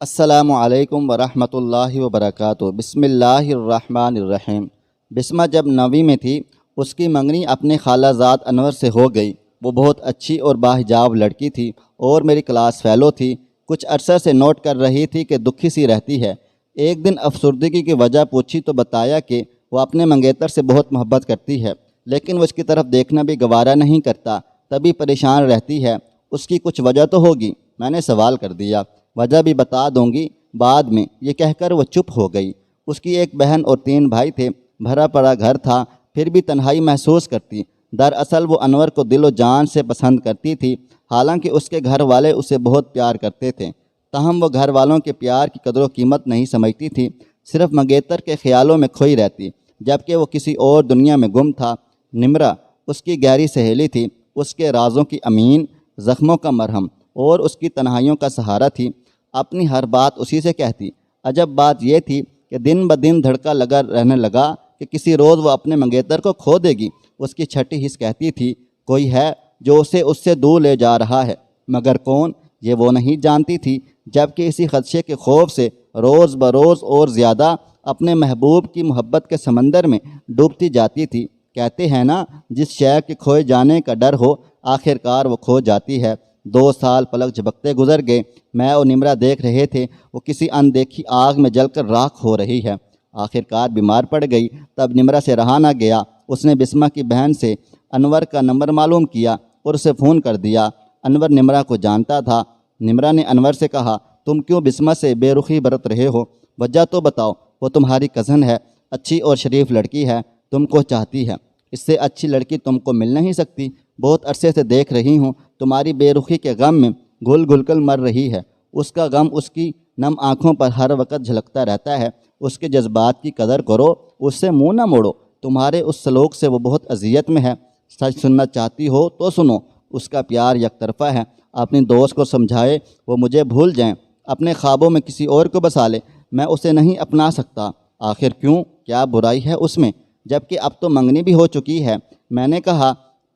السلام علیکم ورحمۃ اللہ وبرکاتہ۔ بسم اللہ الرحمن الرحیم۔ بسمہ جب 9ویں میں تھی اس کی منگنی اپنے خالہ زاد انور سے ہو گئی۔ وہ بہت اچھی اور باحجاب لڑکی تھی اور میری کلاس فیلو تھی۔ کچھ عرصہ سے نوٹ کر رہی تھی کہ دکھی سی رہتی ہے۔ ایک دن افسردگی کی وجہ پوچھی تو بتایا کہ وہ اپنے منگیتر سے بہت محبت کرتی ہے، لیکن وہ اس کی طرف دیکھنا بھی گوارا نہیں کرتا، تبھی پریشان رہتی ہے۔ اس کی کچھ وجہ تو ہوگی؟ میں نے سوال کر دیا۔ وجہ بھی بتا دوں گی بعد میں، یہ کہہ کر وہ چپ ہو گئی۔ اس کی ایک بہن اور 3 بھائی تھے، بھرا پڑا گھر تھا، پھر بھی تنہائی محسوس کرتی۔ دراصل وہ انور کو دل و جان سے پسند کرتی تھی، حالانکہ اس کے گھر والے اسے بہت پیار کرتے تھے، تاہم وہ گھر والوں کے پیار کی قدر و قیمت نہیں سمجھتی تھی، صرف منگیتر کے خیالوں میں کھوئی رہتی، جبکہ وہ کسی اور دنیا میں گم تھا۔ نمرہ اس کی گہری سہیلی تھی، اس کے رازوں کی امین، زخموں کا مرہم اور اس کی تنہائیوں کا سہارا تھی۔ اپنی ہر بات اسی سے کہتی۔ عجب بات یہ تھی کہ دن بدن دھڑکا لگا رہنے لگا کہ کسی روز وہ اپنے منگیتر کو کھو دے گی۔ اس کی چھٹی حس کہتی تھی کوئی ہے جو اسے اس سے دور لے جا رہا ہے، مگر کون، یہ وہ نہیں جانتی تھی، جبکہ اسی خدشے کے خوف سے روز بروز اور زیادہ اپنے محبوب کی محبت کے سمندر میں ڈوبتی جاتی تھی۔ کہتے ہیں نا، جس شے کے کھوئے جانے کا ڈر ہو آخر کار وہ کھو جاتی ہے۔ 2 سال پلک جھپکتے گزر گئے۔ میں اور نمرہ دیکھ رہے تھے وہ کسی اندیکھی آگ میں جل کر راکھ ہو رہی ہے۔ آخر کار بیمار پڑ گئی، تب نمرہ سے رہا نہ گیا۔ اس نے بسمہ کی بہن سے انور کا نمبر معلوم کیا اور اسے فون کر دیا۔ انور نمرہ کو جانتا تھا۔ نمرہ نے انور سے کہا، تم کیوں بسمہ سے بے رخی برت رہے ہو؟ وجہ تو بتاؤ۔ وہ تمہاری کزن ہے، اچھی اور شریف لڑکی ہے، تم کو چاہتی ہے، اس سے اچھی لڑکی تم کو مل نہیں سکتی۔ بہت عرصے سے دیکھ رہی ہوں تمہاری بے رخی کے غم میں گھل گھل کر مر رہی ہے۔ اس کا غم اس کی نم آنکھوں پر ہر وقت جھلکتا رہتا ہے۔ اس کے جذبات کی قدر کرو، اس سے منہ نہ موڑو۔ تمہارے اس سلوک سے وہ بہت اذیت میں ہے۔ سچ سننا چاہتی ہو تو سنو، اس کا پیار یک طرفہ ہے۔ اپنی دوست کو سمجھائے وہ مجھے بھول جائیں، اپنے خوابوں میں کسی اور کو بسا لے، میں اسے نہیں اپنا سکتا۔ آخر کیوں؟ کیا برائی ہے اس میں؟ جبکہ اب تو منگنی بھی ہو چکی ہے۔ میں نے کہا،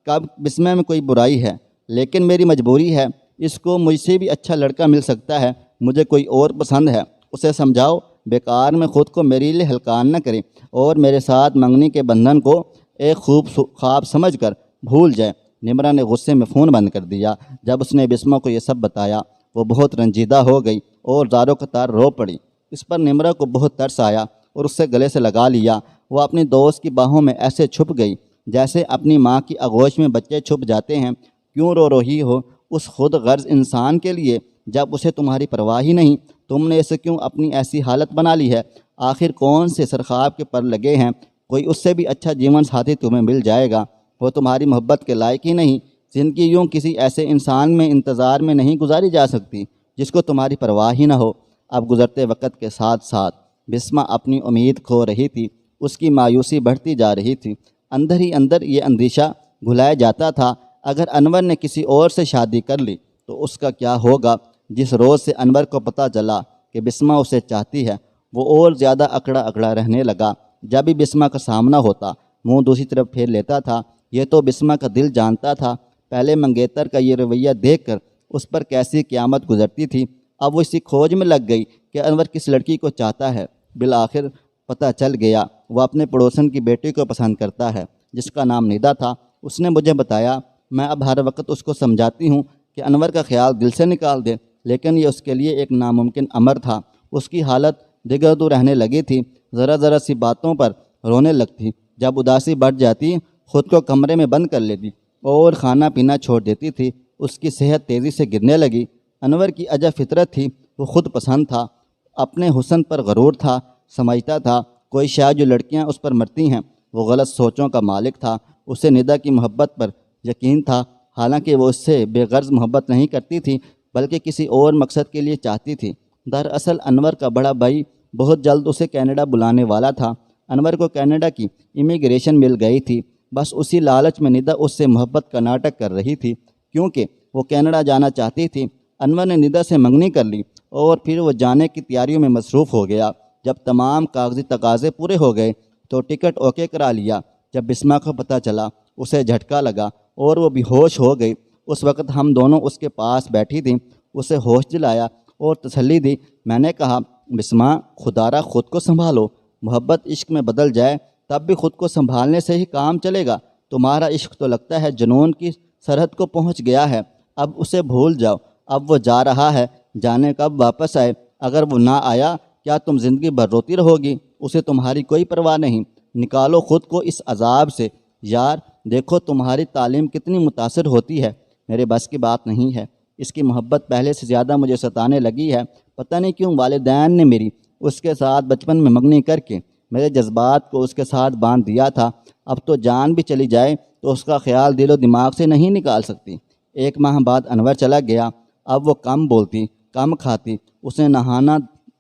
کب بسمہ میں کوئی برائی ہے، لیکن میری مجبوری ہے، اس کو مجھ سے بھی اچھا لڑکا مل سکتا ہے، مجھے کوئی اور پسند ہے۔ اسے سمجھاؤ بیکار میں خود کو میرے لیے ہلکان نہ کرے اور میرے ساتھ منگنی کے بندھن کو ایک خواب سمجھ کر بھول جائے۔ نمرہ نے غصے میں فون بند کر دیا۔ جب اس نے بسمہ کو یہ سب بتایا وہ بہت رنجیدہ ہو گئی اور زاروں قطار رو پڑی۔ اس پر نمرہ کو بہت ترس آیا اور اس سے گلے سے لگا لیا۔ وہ اپنی دوست کی باہوں میں ایسے چھپ گئی جیسے اپنی ماں کی آغوش میں بچے چھپ جاتے ہیں۔ کیوں رو رہی ہو اس خود غرض انسان کے لیے جب اسے تمہاری پرواہ ہی نہیں؟ تم نے اسے کیوں اپنی ایسی حالت بنا لی ہے؟ آخر کون سے سرخاب کے پر لگے ہیں؟ کوئی اس سے بھی اچھا جیون ساتھی تمہیں مل جائے گا، وہ تمہاری محبت کے لائق ہی نہیں۔ زندگی یوں کسی ایسے انسان میں انتظار میں نہیں گزاری جا سکتی جس کو تمہاری پرواہ ہی نہ ہو۔ اب گزرتے وقت کے ساتھ ساتھ بسمہ اپنی امید کھو رہی تھی، اس کی مایوسی بڑھتی جا رہی تھی۔ اندر ہی اندر یہ اندیشہ گھلایا جاتا تھا، اگر انور نے کسی اور سے شادی کر لی تو اس کا کیا ہوگا؟ جس روز سے انور کو پتہ چلا کہ بسمہ اسے چاہتی ہے، وہ اور زیادہ اکڑا اکڑا رہنے لگا۔ جب بھی بسمہ کا سامنا ہوتا منہ دوسری طرف پھیر لیتا تھا۔ یہ تو بسمہ کا دل جانتا تھا۔ پہلے منگیتر کا یہ رویہ دیکھ کر اس پر کیسی قیامت گزرتی تھی، اب وہ اسی کھوج میں لگ گئی کہ انور کس لڑکی کو چاہتا ہے۔ بالآخر پتہ چل گیا، وہ اپنے پڑوسن کی بیٹی کو پسند کرتا ہے جس کا نام ندا تھا۔ اس نے مجھے بتایا، میں اب ہر وقت اس کو سمجھاتی ہوں کہ انور کا خیال دل سے نکال دے، لیکن یہ اس کے لیے ایک ناممکن امر تھا۔ اس کی حالت دگردو رہنے لگی تھی، ذرا ذرا سی باتوں پر رونے لگتی۔ جب اداسی بڑھ جاتی خود کو کمرے میں بند کر لیتی اور کھانا پینا چھوڑ دیتی تھی۔ اس کی صحت تیزی سے گرنے لگی۔ انور کی عجب فطرت تھی، وہ خود پسند تھا، اپنے حسن پر غرور تھا، سمجھتا تھا کوئی شاید جو لڑکیاں اس پر مرتی ہیں وہ غلط سوچوں کا مالک تھا۔ اسے ندا کی محبت پر یقین تھا، حالانکہ وہ اس سے بے غرض محبت نہیں کرتی تھی بلکہ کسی اور مقصد کے لیے چاہتی تھی۔ دراصل انور کا بڑا بھائی بہت جلد اسے کینیڈا بلانے والا تھا۔ انور کو کینیڈا کی امیگریشن مل گئی تھی، بس اسی لالچ میں ندا اس سے محبت کا ناٹک کر رہی تھی، کیونکہ وہ کینیڈا جانا چاہتی تھی۔ انور نے ندا سے منگنی کر لی اور پھر وہ جانے کی تیاریوں میں مصروف ہو گیا۔ جب تمام کاغذی تقاضے پورے ہو گئے تو ٹکٹ اوکے کرا لیا۔ جب بسمہ کو پتہ چلا اسے جھٹکا لگا اور وہ بے ہوش ہو گئی۔ اس وقت ہم دونوں اس کے پاس بیٹھی تھیں، اسے ہوش دلایا اور تسلی دی۔ میں نے کہا بسما خدارا خود کو سنبھالو، محبت عشق میں بدل جائے تب بھی خود کو سنبھالنے سے ہی کام چلے گا۔ تمہارا عشق تو لگتا ہے جنون کی سرحد کو پہنچ گیا ہے، اب اسے بھول جاؤ، اب وہ جا رہا ہے، جانے کب واپس آئے، اگر وہ نہ آیا کیا تم زندگی بھر روتی رہو گی؟ اسے تمہاری کوئی پرواہ نہیں، نکالو خود کو اس عذاب سے۔ یار دیکھو تمہاری تعلیم کتنی متاثر ہوتی ہے، میرے بس کی بات نہیں ہے، اس کی محبت پہلے سے زیادہ مجھے ستانے لگی ہے۔ پتہ نہیں کیوں والدین نے میری اس کے ساتھ بچپن میں منگنی کر کے میرے جذبات کو اس کے ساتھ باندھ دیا تھا، اب تو جان بھی چلی جائے تو اس کا خیال دل و دماغ سے نہیں نکال سکتی۔ 1 ماہ بعد انور چلا گیا، اب وہ کم بولتی، کم کھاتی، اس نے نہانا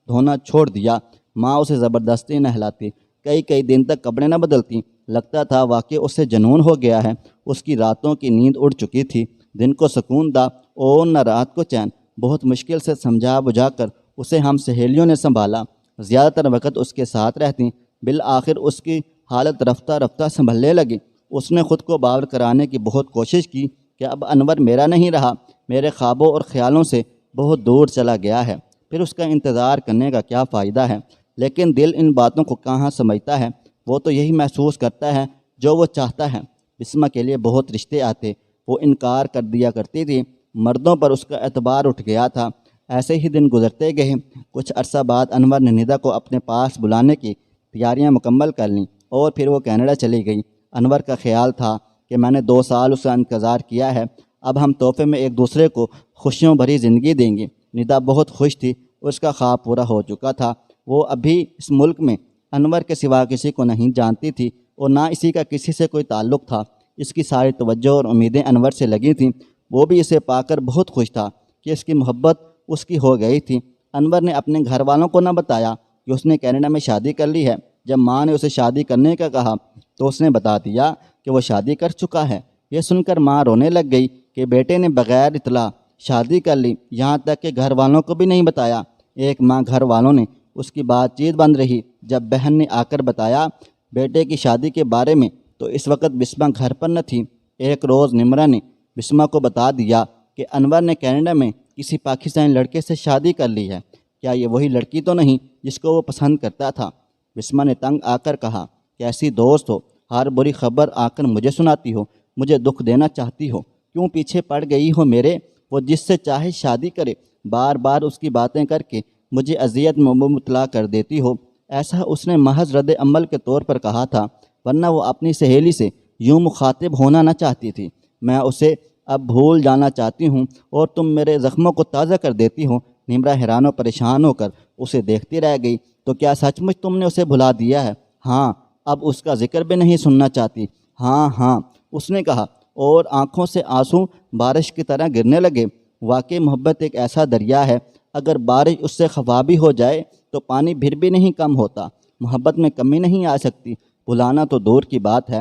دھونا چھوڑ دیا، ماں اسے زبردستی نہلاتی، کئی دن تک کپڑے نہ بدلتی، لگتا تھا واقعی اس سے جنون ہو گیا ہے۔ اس کی راتوں کی نیند اڑ چکی تھی، دن کو سکون تھا اور نہ رات کو چین۔ بہت مشکل سے سمجھا بجھا کر اسے ہم سہیلیوں نے سنبھالا، زیادہ تر وقت اس کے ساتھ رہتی، بالآخر اس کی حالت رفتہ رفتہ سنبھلنے لگی۔ اس نے خود کو باور کرانے کی بہت کوشش کی کہ اب انور میرا نہیں رہا، میرے خوابوں اور خیالوں سے بہت دور چلا گیا ہے، پھر اس کا انتظار کرنے کا کیا فائدہ ہے؟ لیکن دل ان باتوں کو کہاں سمجھتا ہے، وہ تو یہی محسوس کرتا ہے جو وہ چاہتا ہے۔ بسمہ کے لیے بہت رشتے آتے، وہ انکار کر دیا کرتی تھی، مردوں پر اس کا اعتبار اٹھ گیا تھا۔ ایسے ہی دن گزرتے گئے، کچھ عرصہ بعد انور نے ندا کو اپنے پاس بلانے کی تیاریاں مکمل کر لیں اور پھر وہ کینیڈا چلی گئی۔ انور کا خیال تھا کہ میں نے 2 سال اس کا انتظار کیا ہے، اب ہم تحفے میں ایک دوسرے کو خوشیوں بھری زندگی دیں گے۔ ندا بہت خوش تھی، اس کا خواب پورا ہو چکا تھا۔ وہ ابھی اس ملک میں انور کے سوا کسی کو نہیں جانتی تھی اور نہ اسی کا کسی سے کوئی تعلق تھا۔ اس کی ساری توجہ اور امیدیں انور سے لگی تھیں، وہ بھی اسے پا کر بہت خوش تھا کہ اس کی محبت اس کی ہو گئی تھی۔ انور نے اپنے گھر والوں کو نہ بتایا کہ اس نے کینیڈا میں شادی کر لی ہے۔ جب ماں نے اسے شادی کرنے کا کہا تو اس نے بتا دیا کہ وہ شادی کر چکا ہے۔ یہ سن کر ماں رونے لگ گئی کہ بیٹے نے بغیر اطلاع شادی کر لی، یہاں تک کہ گھر والوں کو بھی نہیں بتایا۔ 1 ماہ گھر والوں نے اس کی بات چیت بند رہی، جب بہن نے آ کر بتایا بیٹے کی شادی کے بارے میں تو اس وقت بسمہ گھر پر نہ تھی۔ ایک روز نمرہ نے بسمہ کو بتا دیا کہ انور نے کینیڈا میں کسی پاکستانی لڑکے سے شادی کر لی ہے، کیا یہ وہی لڑکی تو نہیں جس کو وہ پسند کرتا تھا؟ بسمہ نے تنگ آ کر کہا، کیسی دوست ہو، ہر بری خبر آ کر مجھے سناتی ہو، مجھے دکھ دینا چاہتی ہو، کیوں پیچھے پڑ گئی ہو میرے؟ وہ جس سے چاہے شادی کرے، بار بار اس کی باتیں کر کے مجھے اذیت میں مبتلا کر دیتی ہو۔ ایسا اس نے محض رد عمل کے طور پر کہا تھا، ورنہ وہ اپنی سہیلی سے یوں مخاطب ہونا نہ چاہتی تھی۔ میں اسے اب بھول جانا چاہتی ہوں اور تم میرے زخموں کو تازہ کر دیتی ہو۔ نمرہ حیران و پریشان ہو کر اسے دیکھتی رہ گئی، تو کیا سچ مچ تم نے اسے بھلا دیا ہے؟ ہاں، اب اس کا ذکر بھی نہیں سننا چاہتی۔ ہاں اس نے کہا، اور آنکھوں سے آنسو بارش کی طرح گرنے لگے۔ واقعی محبت ایک ایسا دریا ہے، اگر بارش اس سے خفا بھی ہو جائے تو پانی پھر بھی نہیں کم ہوتا۔ محبت میں کمی نہیں آ سکتی، بھلانا تو دور کی بات ہے،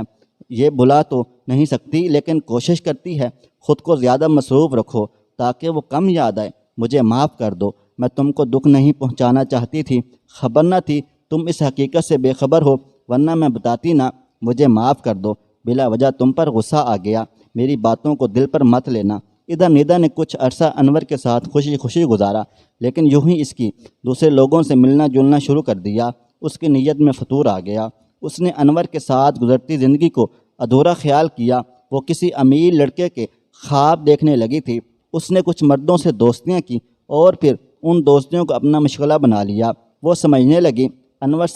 یہ بھلا تو نہیں سکتی لیکن کوشش کرتی ہے۔ خود کو زیادہ مصروف رکھو تاکہ وہ کم یاد آئے۔ مجھے معاف کر دو، میں تم کو دکھ نہیں پہنچانا چاہتی تھی، خبر نہ تھی تم اس حقیقت سے بے خبر ہو، ورنہ میں بتاتی نہ۔ مجھے معاف کر دو، بلا وجہ تم پر غصہ آ گیا، میری باتوں کو دل پر مت لینا۔ ادھر ندا نے کچھ عرصہ انور کے ساتھ خوشی گزارا، لیکن یوں ہی اس کی دوسرے لوگوں سے ملنا جلنا شروع کر دیا۔ اس کی نیت میں فتور آ گیا، اس نے انور کے ساتھ گزرتی زندگی کو ادھورا خیال کیا۔ وہ کسی امیر لڑکے کے خواب دیکھنے لگی تھی۔ اس نے کچھ مردوں سے دوستیاں کی اور پھر ان دوستیوں کو اپنا مشغلہ بنا لیا۔ وہ سمجھنے لگی انور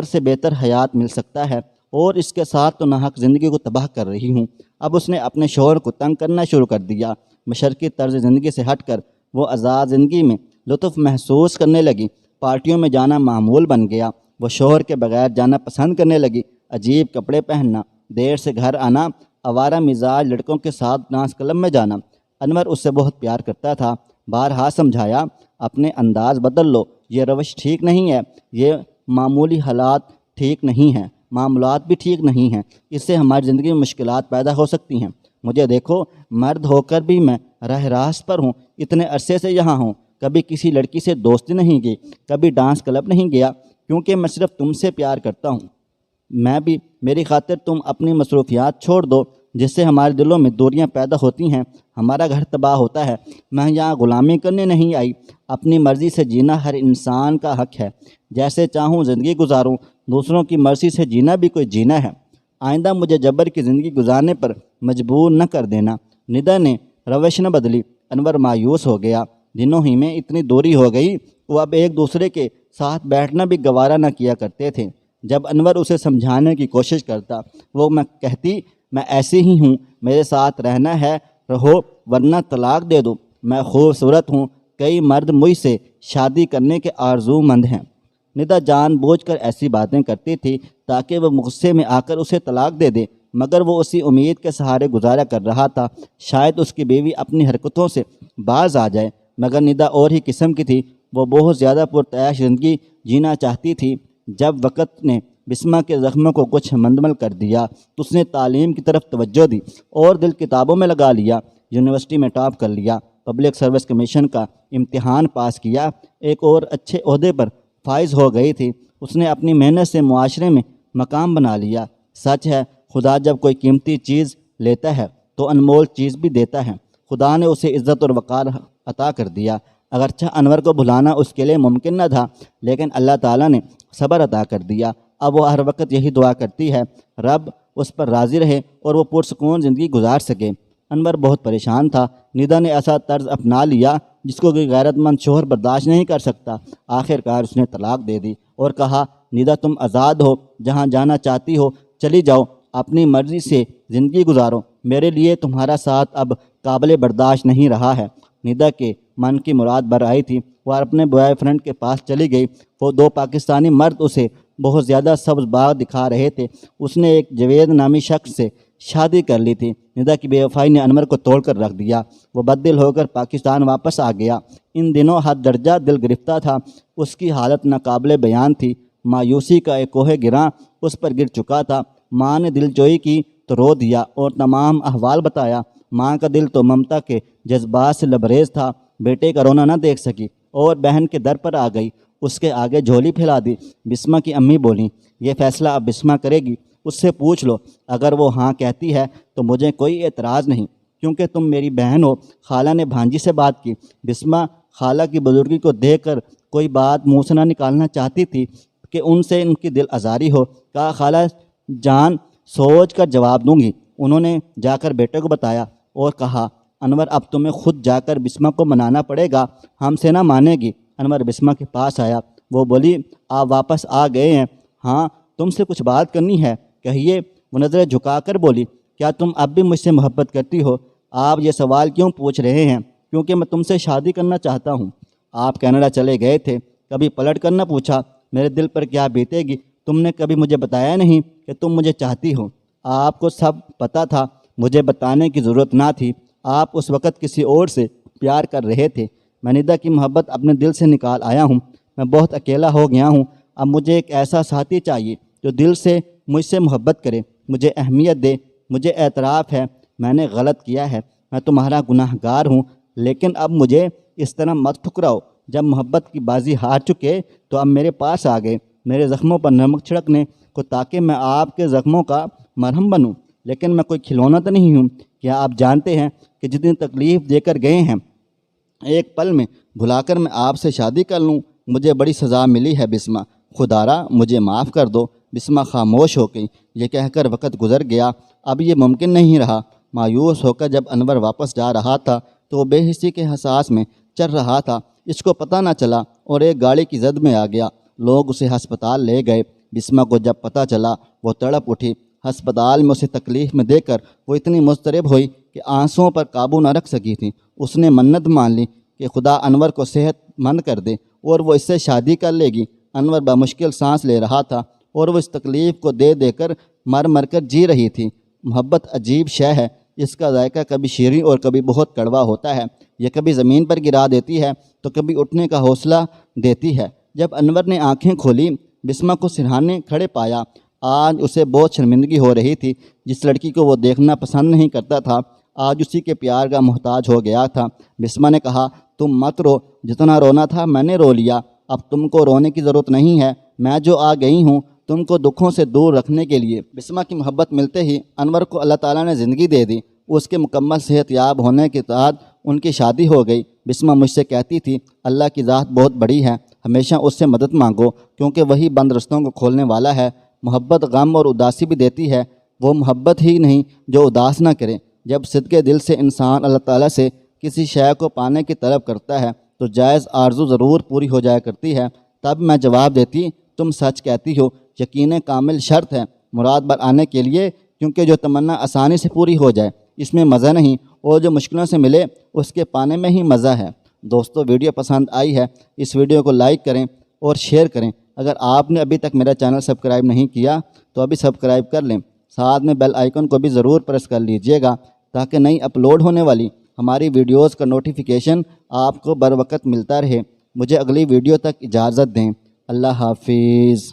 سے بہتر حیات مل سکتا ہے اور اس کے ساتھ تو ناحق زندگی کو تباہ کر رہی ہوں۔ اب اس نے اپنے شوہر کو تنگ کرنا شروع کر دیا۔ مشرقی طرز زندگی سے ہٹ کر وہ آزاد زندگی میں لطف محسوس کرنے لگی۔ پارٹیوں میں جانا معمول بن گیا، وہ شوہر کے بغیر جانا پسند کرنے لگی۔ عجیب کپڑے پہننا، دیر سے گھر آنا، آوارہ مزاج لڑکوں کے ساتھ ڈانس کلب میں جانا۔ انور اس سے بہت پیار کرتا تھا، بارہا سمجھایا اپنے انداز بدل لو، یہ روش ٹھیک نہیں ہے، یہ معمولی حالات ٹھیک نہیں ہیں، معاملات بھی ٹھیک نہیں ہیں، اس سے ہماری زندگی میں مشکلات پیدا ہو سکتی ہیں۔ مجھے دیکھو، مرد ہو کر بھی میں راہ راست پر ہوں، اتنے عرصے سے یہاں ہوں، کبھی کسی لڑکی سے دوستی نہیں کی، کبھی ڈانس کلب نہیں گیا، کیونکہ میں صرف تم سے پیار کرتا ہوں۔ میں بھی، میری خاطر تم اپنی مصروفیات چھوڑ دو، جس سے ہمارے دلوں میں دوریاں پیدا ہوتی ہیں، ہمارا گھر تباہ ہوتا ہے۔ میں یہاں غلامی کرنے نہیں آئی، اپنی مرضی سے جینا ہر انسان کا حق ہے، جیسے چاہوں زندگی گزاروں، دوسروں کی مرضی سے جینا بھی کوئی جینا ہے، آئندہ مجھے جبر کی زندگی گزارنے پر مجبور نہ کر دینا۔ ندا نے روش نہ بدلی، انور مایوس ہو گیا، دنوں ہی میں اتنی دوری ہو گئی، وہ اب ایک دوسرے کے ساتھ بیٹھنا بھی گوارا نہ کیا کرتے تھے۔ جب انور اسے سمجھانے کی کوشش کرتا، وہ کہتی میں ایسی ہی ہوں، میرے ساتھ رہنا ہے رہو ورنہ طلاق دے دو، میں خوبصورت ہوں، کئی مرد مجھ سے شادی کرنے کے آرزو مند ہیں۔ ندا جان بوجھ کر ایسی باتیں کرتی تھی تاکہ وہ غصے میں آ کر اسے طلاق دے دے، مگر وہ اسی امید کے سہارے گزارا کر رہا تھا شاید اس کی بیوی اپنی حرکتوں سے باز آ جائے، مگر ندا اور ہی قسم کی تھی، وہ بہت زیادہ پرتعیش زندگی جینا چاہتی تھی۔ جب وقت نے بسمہ کے زخموں کو کچھ مندمل کر دیا تو اس نے تعلیم کی طرف توجہ دی اور دل کتابوں میں لگا لیا، یونیورسٹی میں ٹاپ کر لیا، پبلک سروس کمیشن کا امتحان پاس کیا، ایک اور اچھے عہدے پر فائز ہو گئی تھی، اس نے اپنی محنت سے معاشرے میں مقام بنا لیا۔ سچ ہے، خدا جب کوئی قیمتی چیز لیتا ہے تو انمول چیز بھی دیتا ہے۔ خدا نے اسے عزت اور وقار عطا کر دیا، اگرچہ انور کو بھلانا اس کے لیے ممکن نہ تھا، لیکن اللہ تعالیٰ نے صبر عطا کر دیا۔ اب وہ ہر وقت یہی دعا کرتی ہے رب اس پر راضی رہے اور وہ پرسکون زندگی گزار سکے۔ انور بہت پریشان تھا، ندا نے ایسا طرز اپنا لیا جس کو کوئی غیرت مند شوہر برداشت نہیں کر سکتا۔ آخر کار اس نے طلاق دے دی اور کہا ندا تم آزاد ہو، جہاں جانا چاہتی ہو چلی جاؤ، اپنی مرضی سے زندگی گزارو، میرے لیے تمہارا ساتھ اب قابل برداشت نہیں رہا ہے۔ ندا کے من کی مراد بر آئی تھی، وہ اپنے بوائے فرینڈ کے پاس چلی گئی۔ وہ دو پاکستانی مرد اسے بہت زیادہ سبز باغ دکھا رہے تھے۔ اس نے ایک جوید نامی شخص سے شادی کر لی تھی۔ ندا کی بے وفائی نے انور کو توڑ کر رکھ دیا، وہ بددل ہو کر پاکستان واپس آ گیا۔ ان دنوں حد درجہ دل گرفتہ تھا، اس کی حالت ناقابل بیان تھی، مایوسی کا ایک کوہ گراں اس پر گر چکا تھا۔ ماں نے دل جوئی کی تو رو دیا اور تمام احوال بتایا۔ ماں کا دل تو ممتا کے جذبات سے لبریز تھا، بیٹے کا رونا نہ دیکھ سکی اور بہن کے در پر آ گئی، اس کے آگے جھولی پھیلا دی۔ بسمہ کی امی بولیں یہ فیصلہ اب بسمہ کرے گی، اس سے پوچھ لو، اگر وہ ہاں کہتی ہے تو مجھے کوئی اعتراض نہیں، کیونکہ تم میری بہن ہو۔ خالہ نے بھانجی سے بات کی۔ بسمہ خالہ کی بزرگی کو دیکھ کر کوئی بات منہ سے نہ نکالنا چاہتی تھی کہ ان سے ان کی دل آزاری ہو۔ کہا خالہ جان سوچ کر جواب دوں گی۔ انہوں نے جا کر بیٹے کو بتایا اور کہا انور اب تمہیں خود جا کر بسمہ کو منانا پڑے گا، ہم سے نہ مانے گی۔ انور بسمہ کے پاس آیا، وہ بولی آپ واپس آ گئے ہیں؟ ہاں تم سے کچھ بات کرنی ہے، کہیے۔ وہ نظریں جھکا کر بولی کیا تم اب بھی مجھ سے محبت کرتی ہو؟ آپ یہ سوال کیوں پوچھ رہے ہیں؟ کیونکہ میں تم سے شادی کرنا چاہتا ہوں۔ آپ کینیڈا چلے گئے تھے، کبھی پلٹ کر نہ پوچھا میرے دل پر کیا بیتے گی؟ تم نے کبھی مجھے بتایا نہیں کہ تم مجھے چاہتی ہو؟ آپ کو سب پتہ تھا، مجھے بتانے کی ضرورت نہ تھی، آپ اس وقت کسی اور سے پیار کر رہے تھے۔ میں ندا کی محبت اپنے دل سے نکال آیا ہوں، میں بہت اکیلا ہو گیا ہوں، اب مجھے ایک ایسا ساتھی چاہیے جو دل سے مجھ سے محبت کرے، مجھے اہمیت دے۔ مجھے اعتراف ہے میں نے غلط کیا ہے، میں تمہارا گناہ گار ہوں، لیکن اب مجھے اس طرح مت ٹھکراؤ۔ جب محبت کی بازی ہار چکے تو اب میرے پاس آ گئے میرے زخموں پر نمک چھڑکنے کو تاکہ میں آپ کے زخموں کا مرہم بنوں، لیکن میں کوئی کھلونا تو نہیں ہوں۔ کیا آپ جانتے ہیں کہ جتنی تکلیف دے کر گئے ہیں ایک پل میں بھلا کر میں آپ سے شادی کر لوں؟ مجھے بڑی سزا ملی ہے بسمہ، خدارا مجھے معاف کر دو۔ بسمہ خاموش ہو گئی، یہ کہہ کر وقت گزر گیا، اب یہ ممکن نہیں رہا۔ مایوس ہو کر جب انور واپس جا رہا تھا تو وہ بے حسی کے احساس میں چل رہا تھا، اس کو پتہ نہ چلا اور ایک گاڑی کی زد میں آ گیا۔ لوگ اسے ہسپتال لے گئے۔ بسمہ کو جب پتہ چلا وہ تڑپ اٹھی۔ ہسپتال میں اسے تکلیف میں دیکھ کر وہ اتنی مضطرب ہوئی کہ آنسوؤں پر قابو نہ رکھ سکی تھی۔ اس نے منت مان لی کہ خدا انور کو صحت مند کر دے اور وہ اس سے شادی کر لے گی۔ انور بمشکل سانس لے رہا تھا اور وہ اس تکلیف کو دے دے کر مر کر جی رہی تھی۔ محبت عجیب شے ہے، اس کا ذائقہ کبھی شیریں اور کبھی بہت کڑوا ہوتا ہے۔ یہ کبھی زمین پر گرا دیتی ہے تو کبھی اٹھنے کا حوصلہ دیتی ہے۔ جب انور نے آنکھیں کھولی بسمہ کو سرہانے کھڑے پایا۔ آج اسے بہت شرمندگی ہو رہی تھی، جس لڑکی کو وہ دیکھنا پسند نہیں کرتا تھا آج اسی کے پیار کا محتاج ہو گیا تھا۔ بسمہ نے کہا تم مت رو، جتنا رونا تھا میں نے رو لیا، اب تم کو رونے کی ضرورت نہیں ہے، میں جو آ گئی ہوں تم کو دکھوں سے دور رکھنے کے لیے۔ بسمہ کی محبت ملتے ہی انور کو اللہ تعالیٰ نے زندگی دے دی۔ اس کے مکمل صحت یاب ہونے کے بعد ان کی شادی ہو گئی۔ بسمہ مجھ سے کہتی تھی اللہ کی ذات بہت بڑی ہے، ہمیشہ اس سے مدد مانگو کیونکہ وہی بند رستوں کو کھولنے والا ہے۔ محبت غم اور اداسی بھی دیتی ہے، وہ محبت ہی نہیں جو اداس نہ کرے۔ جب صدقے دل سے انسان اللہ تعالیٰ سے کسی شے کو پانے کی طلب کرتا ہے تو جائز آرزو ضرور پوری ہو جایا کرتی ہے۔ تب میں جواب دیتی تم سچ کہتی ہو، یقین کامل شرط ہے مراد بر آنے کے لیے، کیونکہ جو تمنا آسانی سے پوری ہو جائے اس میں مزہ نہیں، اور جو مشکلوں سے ملے اس کے پانے میں ہی مزہ ہے۔ دوستو ویڈیو پسند آئی ہے اس ویڈیو کو لائک کریں اور شیئر کریں۔ اگر آپ نے ابھی تک میرا چینل سبسکرائب نہیں کیا تو ابھی سبسکرائب کر لیں، ساتھ میں بیل آئیکن کو بھی ضرور پریس کر لیجئے گا تاکہ نئی اپلوڈ ہونے والی ہماری ویڈیوز کا نوٹیفیکیشن آپ کو بر وقت ملتا رہے۔ مجھے اگلی ویڈیو تک اجازت دیں۔ اللہ حافظ۔